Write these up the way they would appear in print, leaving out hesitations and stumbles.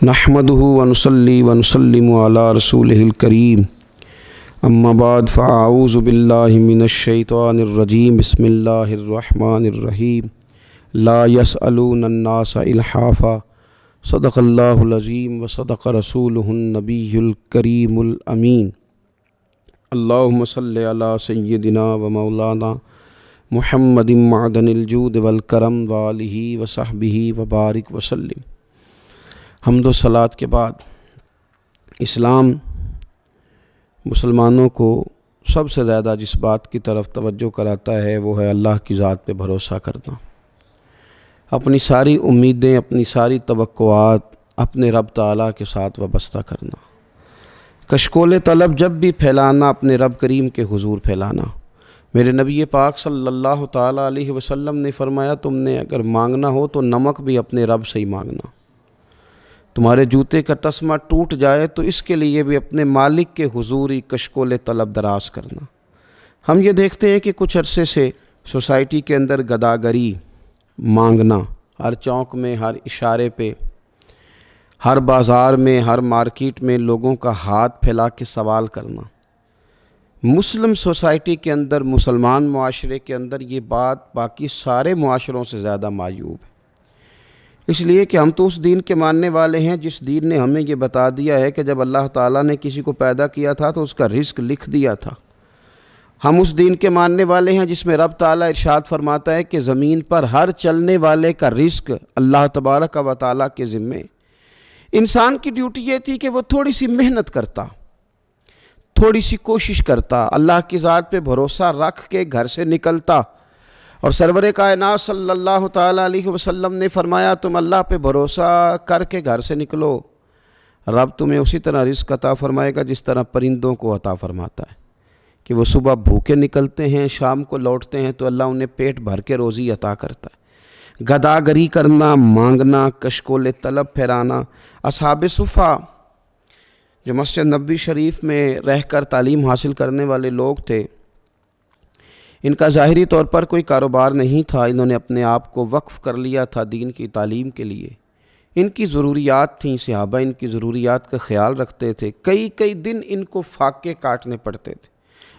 نحمده ونصلي ونسلم على رسوله الكريم اما بعد فاعوذ بالله من الشیطان الرجیم بسم اللہ الرحمن الرحیم لا يسألون الناس الحافا صدق اللہ العظیم وصدق رسولہ النبی الکریم الامین اللہم صلی علی سیدنا و مولانا محمد معدن الجود والکرم وآلہ وصحبہ وبارک وسلم۔ حمد و صلات کے بعد اسلام مسلمانوں کو سب سے زیادہ جس بات کی طرف توجہ کراتا ہے وہ ہے اللہ کی ذات پہ بھروسہ کرنا، اپنی ساری امیدیں، اپنی ساری توقعات اپنے رب تعالیٰ کے ساتھ وابستہ کرنا، کشکول طلب جب بھی پھیلانا اپنے رب کریم کے حضور پھیلانا۔ میرے نبی پاک صلی اللہ تعالیٰ علیہ وسلم نے فرمایا، تم نے اگر مانگنا ہو تو نمک بھی اپنے رب سے ہی مانگنا، تمہارے جوتے کا تسمہ ٹوٹ جائے تو اس کے لیے بھی اپنے مالک کے حضور ہی کشکول طلب دراز کرنا۔ ہم یہ دیکھتے ہیں کہ کچھ عرصے سے سوسائٹی کے اندر گداگری، مانگنا، ہر چوک میں، ہر اشارے پہ، ہر بازار میں، ہر مارکیٹ میں لوگوں کا ہاتھ پھیلا کے سوال کرنا، مسلم سوسائٹی کے اندر، مسلمان معاشرے کے اندر یہ بات باقی سارے معاشروں سے زیادہ معیوب ہے، اس لیے کہ ہم تو اس دین کے ماننے والے ہیں جس دین نے ہمیں یہ بتا دیا ہے کہ جب اللہ تعالیٰ نے کسی کو پیدا کیا تھا تو اس کا رزق لکھ دیا تھا۔ ہم اس دین کے ماننے والے ہیں جس میں رب تعالیٰ ارشاد فرماتا ہے کہ زمین پر ہر چلنے والے کا رزق اللہ تبارک و تعالیٰ کے ذمے۔ انسان کی ڈیوٹی یہ تھی کہ وہ تھوڑی سی محنت کرتا، تھوڑی سی کوشش کرتا، اللہ کی ذات پہ بھروسہ رکھ کے گھر سے نکلتا، اور سرور کائنات صلی اللہ تعالیٰ علیہ وسلم نے فرمایا، تم اللہ پہ بھروسہ کر کے گھر سے نکلو، رب تمہیں اسی طرح رزق عطا فرمائے گا جس طرح پرندوں کو عطا فرماتا ہے کہ وہ صبح بھوکے نکلتے ہیں، شام کو لوٹتے ہیں تو اللہ انہیں پیٹ بھر کے روزی عطا کرتا ہے۔ گداگری کرنا، مانگنا، کشکول طلب پھیرانا۔ اصحاب صفا جو مسجد نبوی شریف میں رہ کر تعلیم حاصل کرنے والے لوگ تھے، ان کا ظاہری طور پر کوئی کاروبار نہیں تھا، انہوں نے اپنے آپ کو وقف کر لیا تھا دین کی تعلیم کے لیے۔ ان کی ضروریات تھیں، صحابہ ان کی ضروریات کا خیال رکھتے تھے، کئی دن ان کو فاقے کاٹنے پڑتے تھے،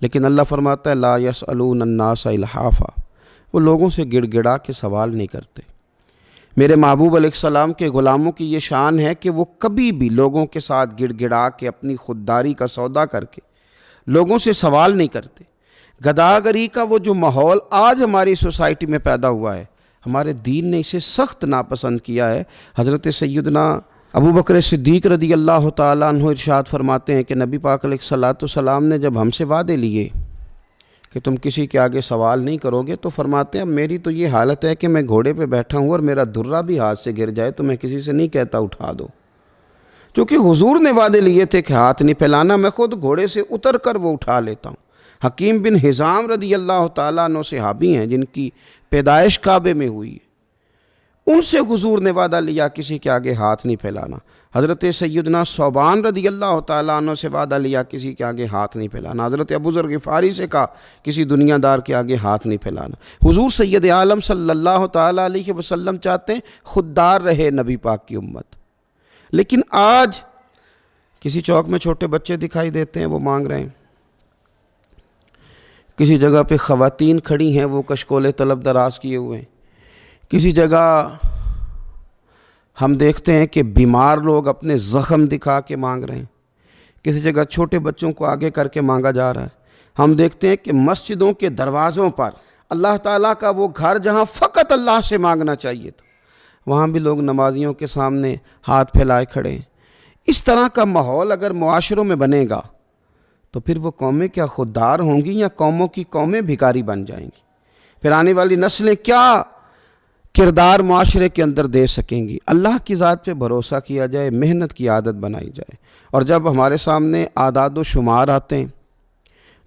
لیکن اللہ فرماتا ہے لا یسألون الناس الحافا، وہ لوگوں سے گڑ گڑا کے سوال نہیں کرتے۔ میرے محبوب علیہ السلام کے غلاموں کی یہ شان ہے کہ وہ کبھی بھی لوگوں کے ساتھ گڑ گڑا کے اپنی خودداری کا سودا کر کے لوگوں سے سوال نہیں کرتے۔ گداگری کا وہ جو ماحول آج ہماری سوسائٹی میں پیدا ہوا ہے، ہمارے دین نے اسے سخت ناپسند کیا ہے۔ حضرت سیدنا ابو بکر صدیق رضی اللہ تعالیٰ عنہ ارشاد فرماتے ہیں کہ نبی پاک علیہ السلام نے جب ہم سے وعدے لیے کہ تم کسی کے آگے سوال نہیں کرو گے، تو فرماتے ہیں میری تو یہ حالت ہے کہ میں گھوڑے پہ بیٹھا ہوں اور میرا درہ بھی ہاتھ سے گر جائے تو میں کسی سے نہیں کہتا اٹھا دو، کیونکہ حضور نے وعدے لیے تھے کہ ہاتھ نہیں پھیلانا، میں خود گھوڑے سے اتر کر وہ اٹھا لیتا ہوں۔ حکیم بن حزام رضی اللہ تعالیٰ عنہ صحابی ہیں جن کی پیدائش کعبے میں ہوئی ہے، ان سے حضور نے وعدہ لیا کسی کے آگے ہاتھ نہیں پھیلانا۔ حضرت سیدنا ثوبان رضی اللہ تعالیٰ عنہ سے وعدہ لیا کسی کے آگے ہاتھ نہیں پھیلانا۔ حضرت ابو ذر غفاری سے کہا کسی دنیا دار کے آگے ہاتھ نہیں پھیلانا۔ حضور سید عالم صلی اللہ تعالیٰ علیہ وسلم چاہتے ہیں خوددار رہے نبی پاک کی امت، لیکن آج کسی چوک میں چھوٹے بچے دکھائی دیتے ہیں، وہ مانگ رہے ہیں، کسی جگہ پہ خواتین کھڑی ہیں وہ کشکول طلب دراز کیے ہوئے ہیں، کسی جگہ ہم دیکھتے ہیں کہ بیمار لوگ اپنے زخم دکھا کے مانگ رہے ہیں، کسی جگہ چھوٹے بچوں کو آگے کر کے مانگا جا رہا ہے۔ ہم دیکھتے ہیں کہ مسجدوں کے دروازوں پر اللہ تعالیٰ کا وہ گھر جہاں فقط اللہ سے مانگنا چاہیے تھا، وہاں بھی لوگ نمازیوں کے سامنے ہاتھ پھیلائے کھڑے ہیں۔ اس طرح کا ماحول اگر معاشروں میں بنے گا تو پھر وہ قومیں کیا خوددار ہوں گی یا قوموں کی قومیں بھکاری بن جائیں گی؟ پھر آنے والی نسلیں کیا کردار معاشرے کے اندر دے سکیں گی؟ اللہ کی ذات پہ بھروسہ کیا جائے، محنت کی عادت بنائی جائے، اور جب ہمارے سامنے اعداد و شمار آتے ہیں،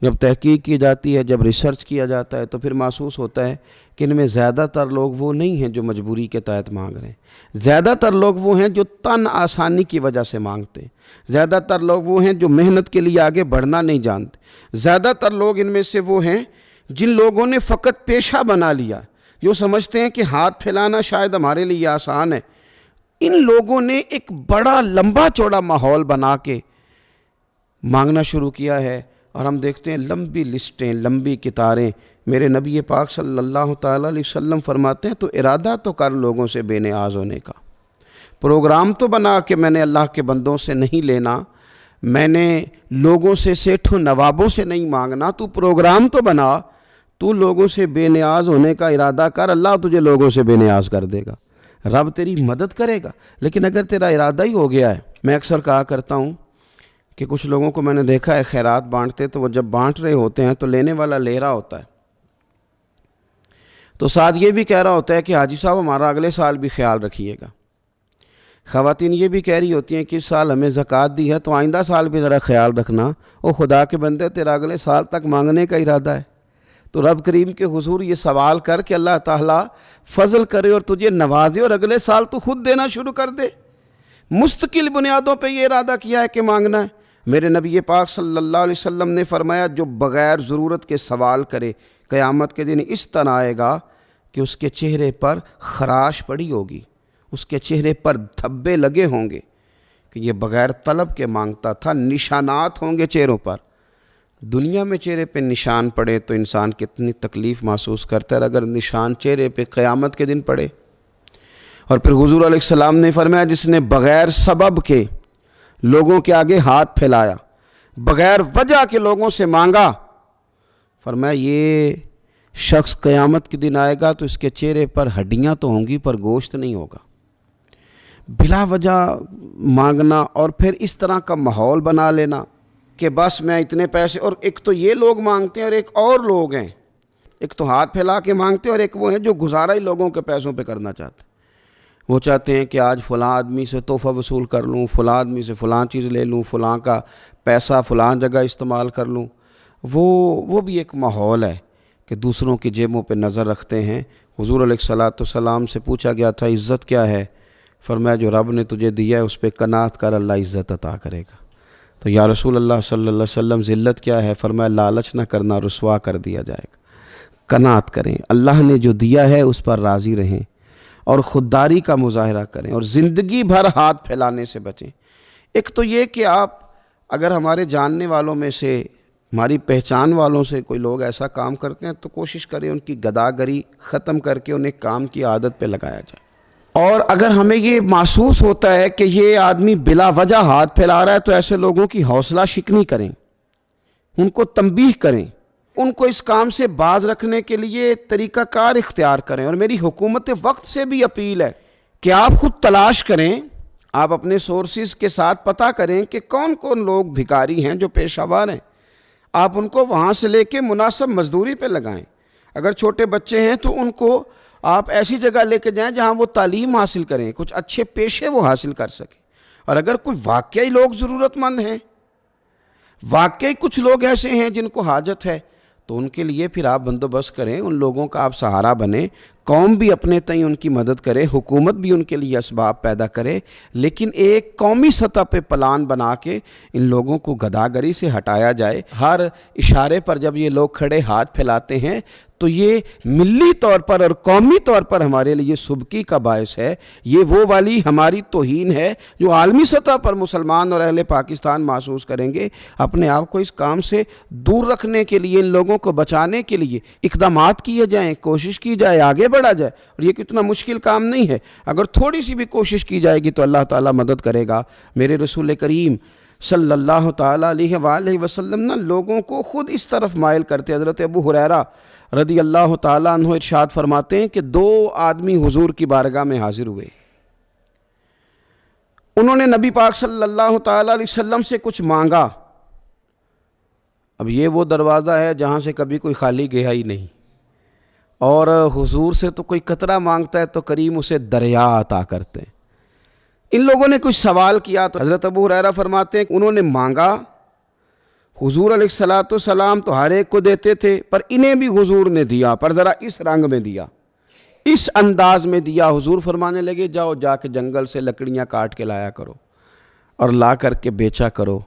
جب تحقیق کی جاتی ہے، جب ریسرچ کیا جاتا ہے، تو پھر محسوس ہوتا ہے کہ ان میں زیادہ تر لوگ وہ نہیں ہیں جو مجبوری کے تحت مانگ رہے ہیں، زیادہ تر لوگ وہ ہیں جو تن آسانی کی وجہ سے مانگتے ہیں، زیادہ تر لوگ وہ ہیں جو محنت کے لیے آگے بڑھنا نہیں جانتے، زیادہ تر لوگ ان میں سے وہ ہیں جن لوگوں نے فقط پیشہ بنا لیا، جو سمجھتے ہیں کہ ہاتھ پھیلانا شاید ہمارے لیے آسان ہے، ان لوگوں نے ایک بڑا لمبا چوڑا ماحول بنا کے مانگنا شروع کیا ہے، اور ہم دیکھتے ہیں لمبی لسٹیں، لمبی قطاریں۔ میرے نبی پاک صلی اللہ تعالیٰ علیہ وسلم فرماتے ہیں تو ارادہ تو کر لوگوں سے بے نیاز ہونے کا، پروگرام تو بنا کہ میں نے اللہ کے بندوں سے نہیں لینا، میں نے لوگوں سے سیٹھوں نوابوں سے نہیں مانگنا، تو پروگرام تو بنا، تو لوگوں سے بے نیاز ہونے کا ارادہ کر، اللہ تجھے لوگوں سے بے نیاز کر دے گا، رب تیری مدد کرے گا۔ لیکن اگر تیرا ارادہ ہی ہو گیا ہے، میں اکثر کہا کرتا ہوں کہ کچھ لوگوں کو میں نے دیکھا ہے خیرات بانٹتے، تو وہ جب بانٹ رہے ہوتے ہیں تو لینے والا لے رہا ہوتا ہے، تو ساتھ یہ بھی کہہ رہا ہوتا ہے کہ حاجی صاحب ہمارا اگلے سال بھی خیال رکھیے گا۔ خواتین یہ بھی کہہ رہی ہوتی ہیں کہ اس سال ہمیں زکوٰۃ دی ہے تو آئندہ سال بھی ذرا خیال رکھنا۔ او خدا کے بندے، تیرا اگلے سال تک مانگنے کا ارادہ ہے تو رب کریم کے حضور یہ سوال کر کہ اللہ تعالیٰ فضل کرے اور تجھے نوازے، اور اگلے سال تو خود دینا شروع کر دے۔ مستقل بنیادوں پہ یہ ارادہ کیا ہے کہ مانگنا ہے۔ میرے نبی پاک صلی اللہ علیہ وسلم نے فرمایا جو بغیر ضرورت کے سوال کرے قیامت کے دن اس طرح آئے گا کہ اس کے چہرے پر خراش پڑی ہوگی، اس کے چہرے پر دھبے لگے ہوں گے کہ یہ بغیر طلب کے مانگتا تھا، نشانات ہوں گے چہروں پر۔ دنیا میں چہرے پہ نشان پڑے تو انسان کتنی تکلیف محسوس کرتا ہے، اور اگر نشان چہرے پہ قیامت کے دن پڑے۔ اور پھر حضور علیہ السلام نے فرمایا جس نے بغیر سبب کے لوگوں کے آگے ہاتھ پھیلایا، بغیر وجہ کے لوگوں سے مانگا، فرمایا یہ شخص قیامت کے دن آئے گا تو اس کے چہرے پر ہڈیاں تو ہوں گی پر گوشت نہیں ہوگا۔ بلا وجہ مانگنا اور پھر اس طرح کا ماحول بنا لینا کہ بس میں اتنے پیسے، اور ایک تو یہ لوگ مانگتے ہیں اور ایک اور لوگ ہیں، ایک تو ہاتھ پھیلا کے مانگتے ہیں اور ایک وہ ہیں جو گزارا ہی لوگوں کے پیسوں پہ کرنا چاہتے ہیں۔ وہ چاہتے ہیں کہ آج فلاں آدمی سے تحفہ وصول کر لوں، فلاں آدمی سے فلاں چیز لے لوں، فلاں کا پیسہ فلاں جگہ استعمال کر لوں۔ وہ بھی ایک ماحول ہے کہ دوسروں کی جیبوں پہ نظر رکھتے ہیں۔ حضور علیہ السلام سے پوچھا گیا تھا عزت کیا ہے؟ فرمایا جو رب نے تجھے دیا ہے اس پہ قناعت کر، اللہ عزت عطا کرے گا۔ تو یا رسول اللہ صلی اللہ علیہ وسلم ذلت کیا ہے؟ فرمایا لالچ نہ کرنا، رسوا کر دیا جائے گا۔ قناعت کریں، اللہ نے جو دیا ہے اس پر راضی رہیں، اور خودداری کا مظاہرہ کریں، اور زندگی بھر ہاتھ پھیلانے سے بچیں۔ ایک تو یہ کہ آپ اگر ہمارے جاننے والوں میں سے، ہماری پہچان والوں سے کوئی لوگ ایسا کام کرتے ہیں تو کوشش کریں ان کی گداگری ختم کر کے انہیں کام کی عادت پہ لگایا جائے۔ اور اگر ہمیں یہ محسوس ہوتا ہے کہ یہ آدمی بلا وجہ ہاتھ پھیلا رہا ہے تو ایسے لوگوں کی حوصلہ شکنی کریں، ان کو تنبیہ کریں، ان کو اس کام سے باز رکھنے کے لیے طریقہ کار اختیار کریں۔ اور میری حکومت وقت سے بھی اپیل ہے کہ آپ خود تلاش کریں، آپ اپنے سورسز کے ساتھ پتہ کریں کہ کون کون لوگ بھکاری ہیں جو پیشہ ور ہیں، آپ ان کو وہاں سے لے کے مناسب مزدوری پہ لگائیں۔ اگر چھوٹے بچے ہیں تو ان کو آپ ایسی جگہ لے کے جائیں جہاں وہ تعلیم حاصل کریں، کچھ اچھے پیشے وہ حاصل کر سکیں۔ اور اگر کوئی واقعی لوگ ضرورت مند ہیں، واقعی کچھ لوگ ایسے ہیں جن کو حاجت ہے، تو ان کے لیے پھر آپ بندوبست کریں، ان لوگوں کا آپ سہارا بنیں، قوم بھی اپنے تئیں ان کی مدد کرے، حکومت بھی ان کے لیے اسباب پیدا کرے، لیکن ایک قومی سطح پہ پلان بنا کے ان لوگوں کو گداگری سے ہٹایا جائے۔ ہر اشارے پر جب یہ لوگ کھڑے ہاتھ پھیلاتے ہیں تو یہ ملی طور پر اور قومی طور پر ہمارے لیے سبکی کا باعث ہے۔ یہ وہ والی ہماری توہین ہے جو عالمی سطح پر مسلمان اور اہل پاکستان محسوس کریں گے۔ اپنے آپ کو اس کام سے دور رکھنے کے لیے، ان لوگوں کو بچانے کے لیے اقدامات کیے جائیں، کوشش کی جائے، آگے بڑھا جائے۔ اور یہ کتنا مشکل کام نہیں ہے، اگر تھوڑی سی بھی کوشش کی جائے گی تو اللہ تعالیٰ مدد کرے گا۔ میرے رسول کریم صلی اللہ تعالیٰ علیہ وآلہ وسلم نا لوگوں کو خود اس طرف مائل کرتے۔ حضرت ابو ہریرہ رضی اللہ تعالیٰ عنہ ارشاد فرماتے ہیں کہ 2 آدمی حضور کی بارگاہ میں حاضر ہوئے، انہوں نے نبی پاک صلی اللہ تعالیٰ علیہ وسلم سے کچھ مانگا۔ اب یہ وہ دروازہ ہے جہاں سے کبھی کوئی خالی گیا ہی نہیں، اور حضور سے تو کوئی قطرہ مانگتا ہے تو کریم اسے دریا عطا کرتے ہیں۔ ان لوگوں نے کچھ سوال کیا تو حضرت ابو ہریرہ فرماتے ہیں کہ انہوں نے مانگا، حضور علیہ السلام تو ہر ایک کو دیتے تھے، پر انہیں بھی حضور نے دیا، پر ذرا اس رنگ میں دیا، اس انداز میں دیا۔ حضور فرمانے لگے جاؤ جا کے جنگل سے لکڑیاں کاٹ کے لایا کرو اور لا کر کے بیچا کرو۔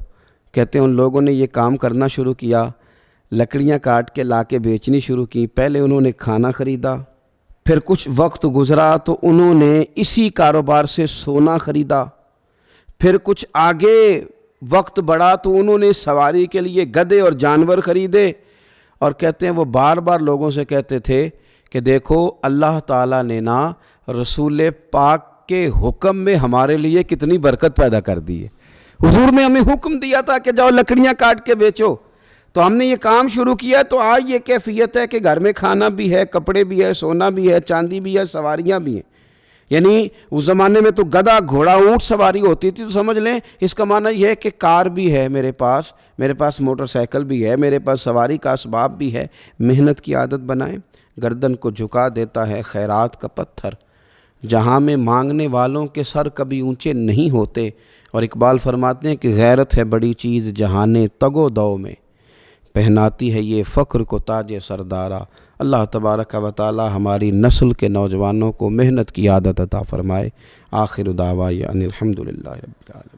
کہتے ہیں ان لوگوں نے یہ کام کرنا شروع کیا، لکڑیاں کاٹ کے لا کے بیچنی شروع کی۔ پہلے انہوں نے کھانا خریدا، پھر کچھ وقت گزرا تو انہوں نے اسی کاروبار سے سونا خریدا، پھر کچھ آگے وقت بڑھا تو انہوں نے سواری کے لیے گدھے اور جانور خریدے، اور کہتے ہیں وہ بار بار لوگوں سے کہتے تھے کہ دیکھو اللہ تعالیٰ نے نا رسول پاک کے حکم میں ہمارے لیے کتنی برکت پیدا کر دی ہے۔ حضور نے ہمیں حکم دیا تھا کہ جاؤ لکڑیاں کاٹ کے بیچو، تو ہم نے یہ کام شروع کیا، تو آج یہ کیفیت ہے کہ گھر میں کھانا بھی ہے، کپڑے بھی ہے، سونا بھی ہے، چاندی بھی ہے، سواریاں بھی ہیں۔ یعنی اس زمانے میں تو گدھا گھوڑا اونٹ سواری ہوتی تھی، تو سمجھ لیں اس کا معنی یہ ہے کہ کار بھی ہے میرے پاس موٹر سائیکل بھی ہے، میرے پاس سواری کا اسباب بھی ہے۔ محنت کی عادت بنائیں۔ گردن کو جھکا دیتا ہے خیرات کا پتھر، جہاں میں مانگنے والوں کے سر کبھی اونچے نہیں ہوتے۔ اور اقبال فرماتے ہیں کہ غیرت ہے بڑی چیز جہانے تگ و دو میں، پہناتی ہے یہ فخر کو تاج سردارا۔ اللہ تبارک و تعالی ہماری نسل کے نوجوانوں کو محنت کی عادت عطا فرمائے۔ آخر دعوانا ان الحمدللہ رب العالمین۔